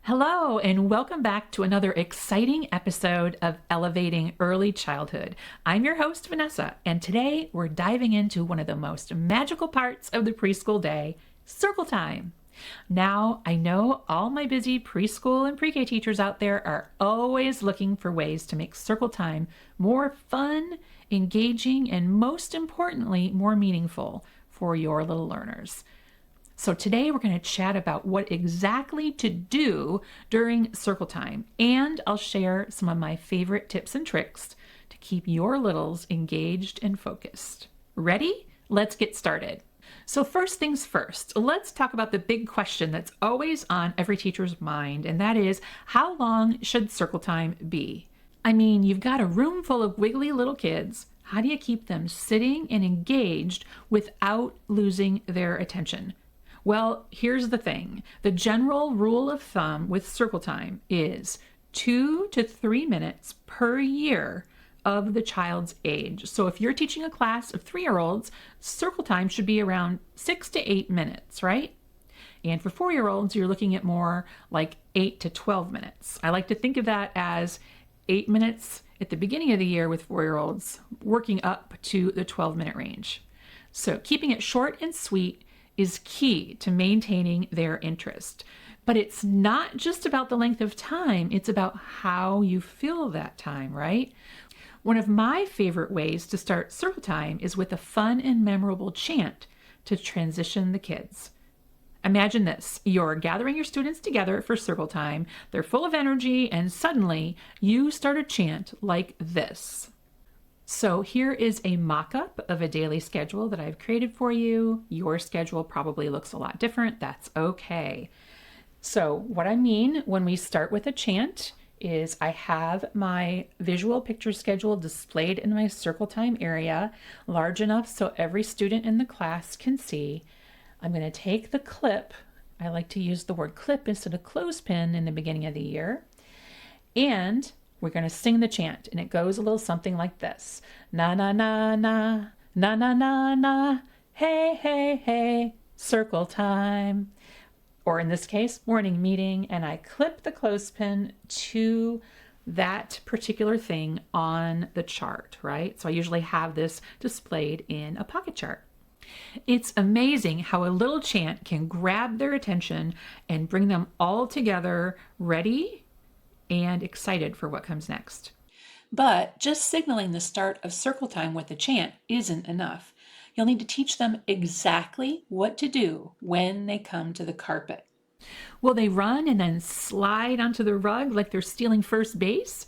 Hello, and welcome back to another exciting episode of Elevating Early Childhood. I'm your host, Vanessa, and today we're diving into one of the most magical parts of the preschool day, circle time. Now, I know all my busy preschool and pre-K teachers out there are always looking for ways to make circle time more fun, engaging, and most importantly, more meaningful for your little learners. So today we're going to chat about what exactly to do during circle time, and I'll share some of my favorite tips and tricks to keep your littles engaged and focused. Ready? Let's get started. So first things first, let's talk about the big question that's always on every teacher's mind, and that is, how long should circle time be? I mean, you've got a room full of wiggly little kids. How do you keep them sitting and engaged without losing their attention? Well, here's the thing. The general rule of thumb with circle time is 2 to 3 minutes per year of the child's age. So if you're teaching a class of 3-year-olds, circle time should be around 6 to 8 minutes, right? And for 4-year-olds, you're looking at more like 8 to 12 minutes. I like to think of that as 8 minutes at the beginning of the year with 4-year-olds, working up to the 12-minute range. So keeping it short and sweet is key to maintaining their interest. But it's not just about the length of time, it's about how you fill that time, right? One of my favorite ways to start circle time is with a fun and memorable chant to transition the kids. Imagine this, you're gathering your students together for circle time, they're full of energy, and suddenly you start a chant like this. So here is a mock-up of a daily schedule that I've created for you. Your schedule probably looks a lot different. That's okay. So what I mean when we start with a chant is I have my visual picture schedule displayed in my circle time area, large enough so every student in the class can see. I'm going to take the clip. I like to use the word clip instead of clothespin in the beginning of the year. And we're going to sing the chant, and it goes a little something like this. Na, na, na, na, na, na, na, na, hey, hey, hey, circle time. Or in this case, morning meeting, and I clip the clothespin to that particular thing on the chart, right? So I usually have this displayed in a pocket chart. It's amazing how a little chant can grab their attention and bring them all together, ready and excited for what comes next. But just signaling the start of circle time with a chant isn't enough. You'll need to teach them exactly what to do when they come to the carpet. Will they run and then slide onto the rug like they're stealing first base?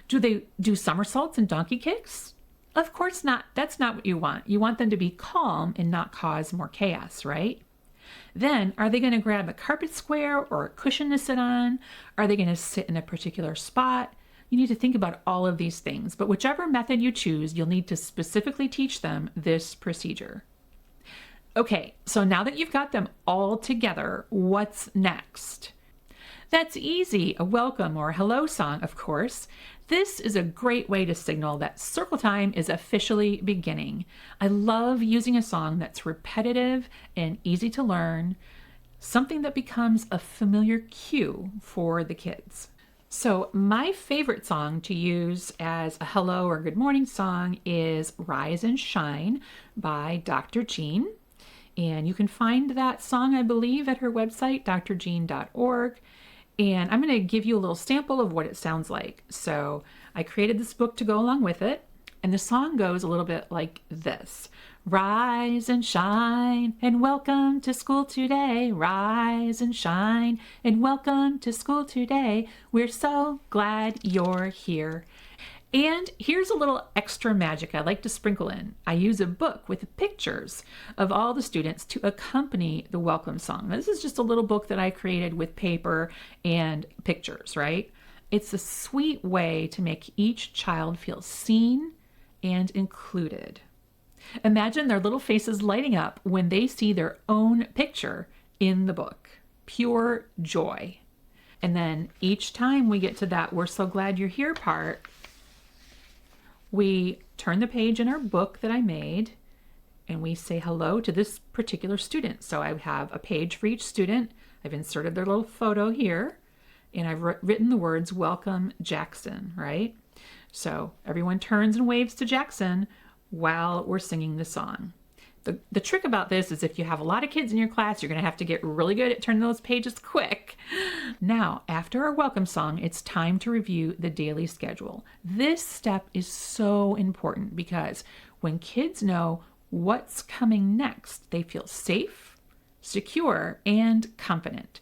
Do they do somersaults and donkey kicks? Of course not. That's not what you want. You want them to be calm and not cause more chaos, right? Then, are they going to grab a carpet square or a cushion to sit on? Are they going to sit in a particular spot? You need to think about all of these things, but whichever method you choose, you'll need to specifically teach them this procedure. Okay, so now that you've got them all together, what's next? That's easy, a welcome or hello song, of course. This is a great way to signal that circle time is officially beginning. I love using a song that's repetitive and easy to learn, something that becomes a familiar cue for the kids. So my favorite song to use as a hello or good morning song is Rise and Shine by Dr. Jean. And you can find that song, I believe, at her website, drjean.org. And I'm going to give you a little sample of what it sounds like. So I created this book to go along with it. And the song goes a little bit like this. Rise and shine and welcome to school today. Rise and shine and welcome to school today. We're so glad you're here. And here's a little extra magic I like to sprinkle in. I use a book with pictures of all the students to accompany the welcome song. Now, this is just a little book that I created with paper and pictures, right? It's a sweet way to make each child feel seen and included. Imagine their little faces lighting up when they see their own picture in the book. Pure joy. And then each time we get to that "we're so glad you're here" part, we turn the page in our book that I made and we say hello to this particular student. So I have a page for each student. I've inserted their little photo here. and I've written the words, welcome Jackson, right? So everyone turns and waves to Jackson while we're singing the song. The trick about this is if you have a lot of kids in your class, you're going to have to get really good at turning those pages quick. Now, after our welcome song, it's time to review the daily schedule. This step is so important because when kids know what's coming next, they feel safe, secure, and confident.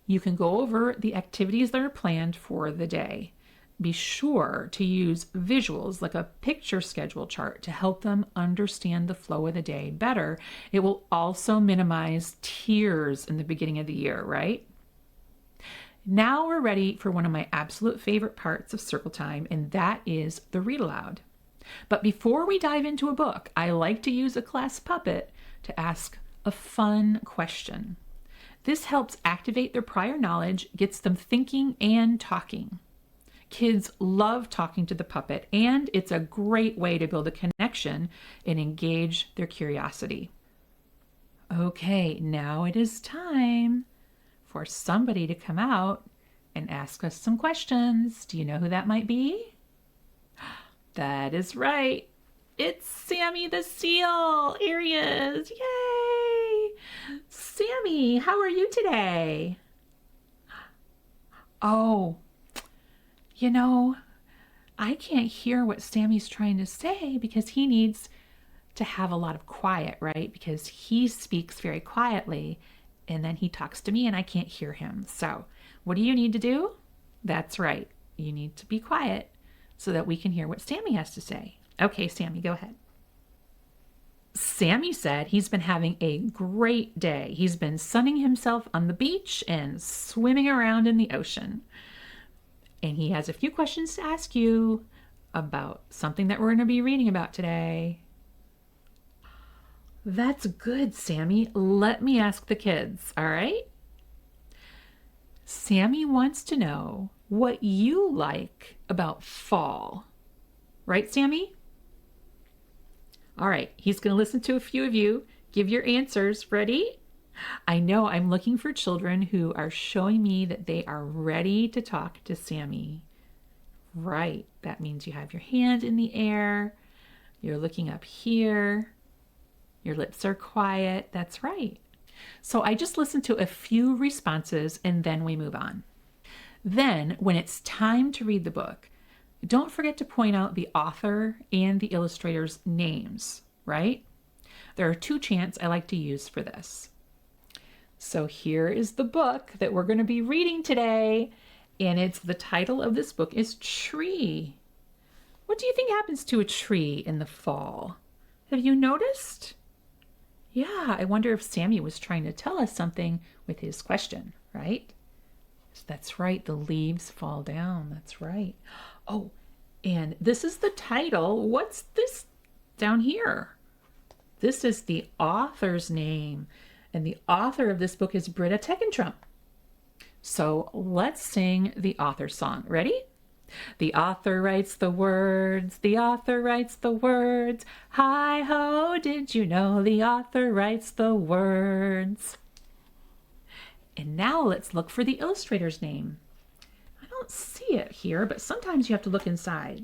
You can go over the activities that are planned for the day. Be sure to use visuals like a picture schedule chart to help them understand the flow of the day better. It will also minimize tears in the beginning of the year, right? Now we're ready for one of my absolute favorite parts of circle time, and that is the read aloud. But before we dive into a book, I like to use a class puppet to ask a fun question. This helps activate their prior knowledge, gets them thinking and talking. Kids love talking to the puppet, and it's a great way to build a connection and engage their curiosity. Okay, now it is time for somebody to come out and ask us some questions. Do you know who that might be? That is right. It's Sammy the Seal. Here he is. Yay! Sammy, how are you today? Oh, you know, I can't hear what Sammy's trying to say because he needs to have a lot of quiet, right? Because he speaks very quietly and then he talks to me and I can't hear him. So what do you need to do? That's right. You need to be quiet so that we can hear what Sammy has to say. Okay, Sammy, go ahead. Sammy said he's been having a great day. He's been sunning himself on the beach and swimming around in the ocean. And he has a few questions to ask you about something that we're going to be reading about today. That's good, Sammy. Let me ask the kids, all right? Sammy wants to know what you like about fall. Right, Sammy? All right, he's going to listen to a few of you. Give your answers. Ready? I know I'm looking for children who are showing me that they are ready to talk to Sammy. Right, that means you have your hand in the air, you're looking up here, your lips are quiet. That's right. So I just listened to a few responses and then we move on. Then, when it's time to read the book, don't forget to point out the author and the illustrator's names, right? There are 2 chants I like to use for this. So here is the book that we're going to be reading today, and the title of this book is Tree. What do you think happens to a tree in the fall? Have you noticed? Yeah, I wonder if Sammy was trying to tell us something with his question, right? That's right, the leaves fall down. That's right. Oh, and this is the title. What's this down here? This is the author's name. And the author of this book is Britta Teckentrup. So let's sing the author's song. Ready? The author writes the words, the author writes the words. Hi-ho, did you know the author writes the words? And now let's look for the illustrator's name. I don't see it here, but sometimes you have to look inside.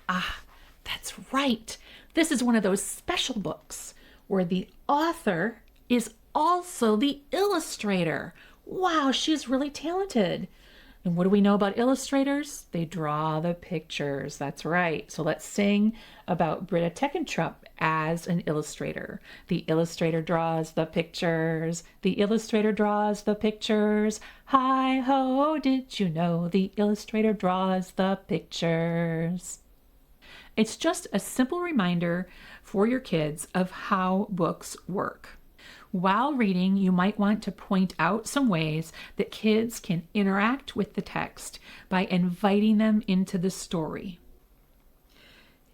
Ah, that's right. This is one of those special books where the author is also the illustrator. Wow, she's really talented. And what do we know about illustrators? They draw the pictures. That's right. So let's sing about Britta Teckentrup as an illustrator. The illustrator draws the pictures. The illustrator draws the pictures. Hi-ho, did you know the illustrator draws the pictures? It's just a simple reminder for your kids of how books work. While reading, you might want to point out some ways that kids can interact with the text by inviting them into the story.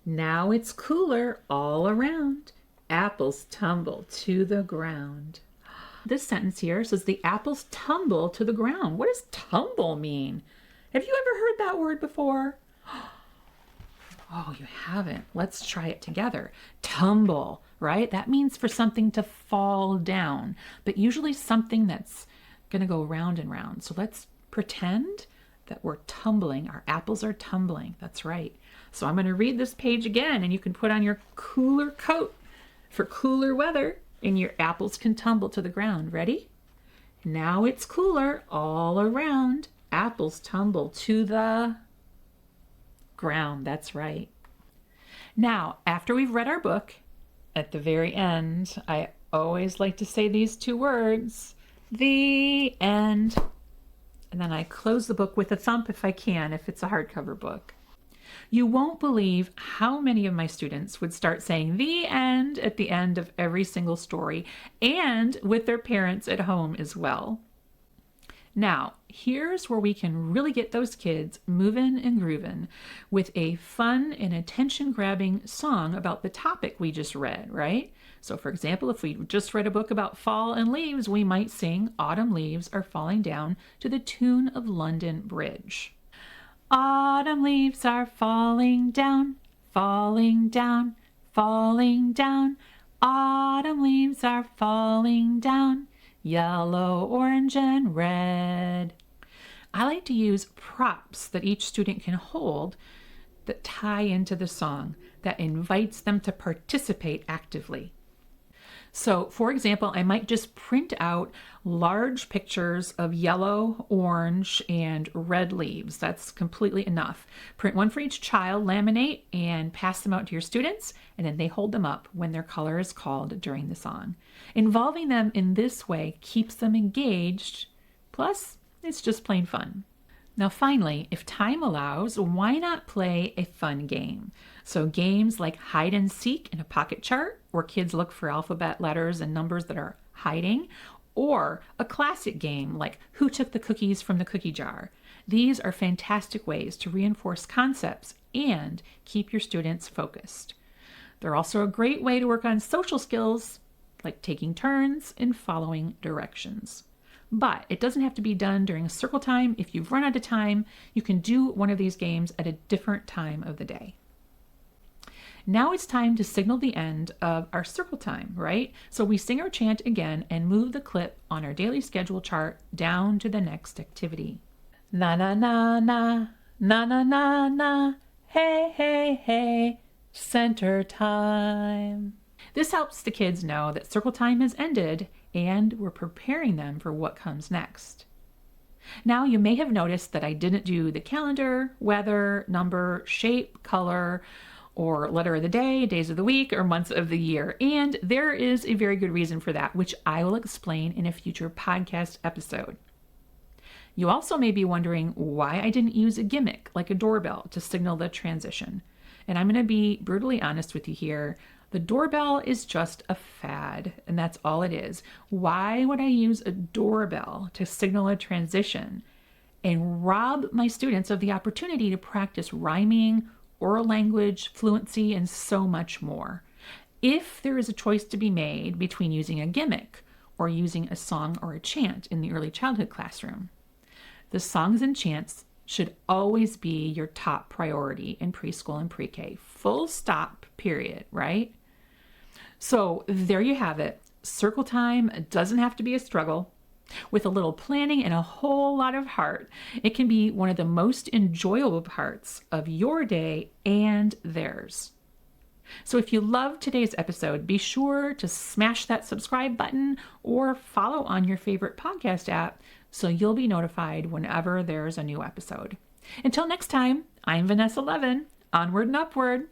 Now it's cooler all around. Apples tumble to the ground. This sentence here says the apples tumble to the ground. What does tumble mean? Have you ever heard that word before? Oh, you haven't. Let's try it together. Tumble, right? That means for something to fall down, but usually something that's going to go round and round. So let's pretend that we're tumbling. Our apples are tumbling. That's right. So I'm going to read this page again, and you can put on your cooler coat for cooler weather, and your apples can tumble to the ground. Ready? Now it's cooler all around. Apples tumble to the ground. That's right. Now, after we've read our book, at the very end, I always like to say these two words, the end. And then I close the book with a thump if I can, if it's a hardcover book. You won't believe how many of my students would start saying the end at the end of every single story, and with their parents at home as well. Now, here's where we can really get those kids moving and grooving with a fun and attention-grabbing song about the topic we just read, right? So for example, if we just read a book about fall and leaves, we might sing Autumn Leaves Are Falling Down to the tune of London Bridge. Autumn leaves are falling down, falling down, falling down. Autumn leaves are falling down, yellow, orange, and red. I like to use props that each student can hold that tie into the song, that invites them to participate actively. So, for example, I might just print out large pictures of yellow, orange, and red leaves. That's completely enough. Print one for each child, laminate, and pass them out to your students, and then they hold them up when their color is called during the song. Involving them in this way keeps them engaged, plus it's just plain fun. Now finally, if time allows, why not play a fun game? So games like hide and seek in a pocket chart, where kids look for alphabet letters and numbers that are hiding, or a classic game like who took the cookies from the cookie jar. These are fantastic ways to reinforce concepts and keep your students focused. They're also a great way to work on social skills like taking turns and following directions. But it doesn't have to be done during circle time. If you've run out of time, you can do one of these games at a different time of the day. Now it's time to signal the end of our circle time, right? So we sing our chant again and move the clip on our daily schedule chart down to the next activity. Na na na na, na na na na, hey hey hey, center time. This helps the kids know that circle time has ended and we're preparing them for what comes next. Now you may have noticed that I didn't do the calendar, weather, number, shape, color, or letter of the day, days of the week, or months of the year. And there is a very good reason for that, which I will explain in a future podcast episode. You also may be wondering why I didn't use a gimmick like a doorbell to signal the transition. And I'm going to be brutally honest with you here. The doorbell is just a fad, and that's all it is. Why would I use a doorbell to signal a transition and rob my students of the opportunity to practice rhyming, oral language, fluency, and so much more? If there is a choice to be made between using a gimmick or using a song or a chant in the early childhood classroom, the songs and chants should always be your top priority in preschool and pre-K. Full stop, period, right? So there you have it. Circle time doesn't have to be a struggle. With a little planning and a whole lot of heart, it can be one of the most enjoyable parts of your day and theirs. So if you loved today's episode, be sure to smash that subscribe button or follow on your favorite podcast app so you'll be notified whenever there's a new episode. Until next time, I'm Vanessa Levin. Onward and upward.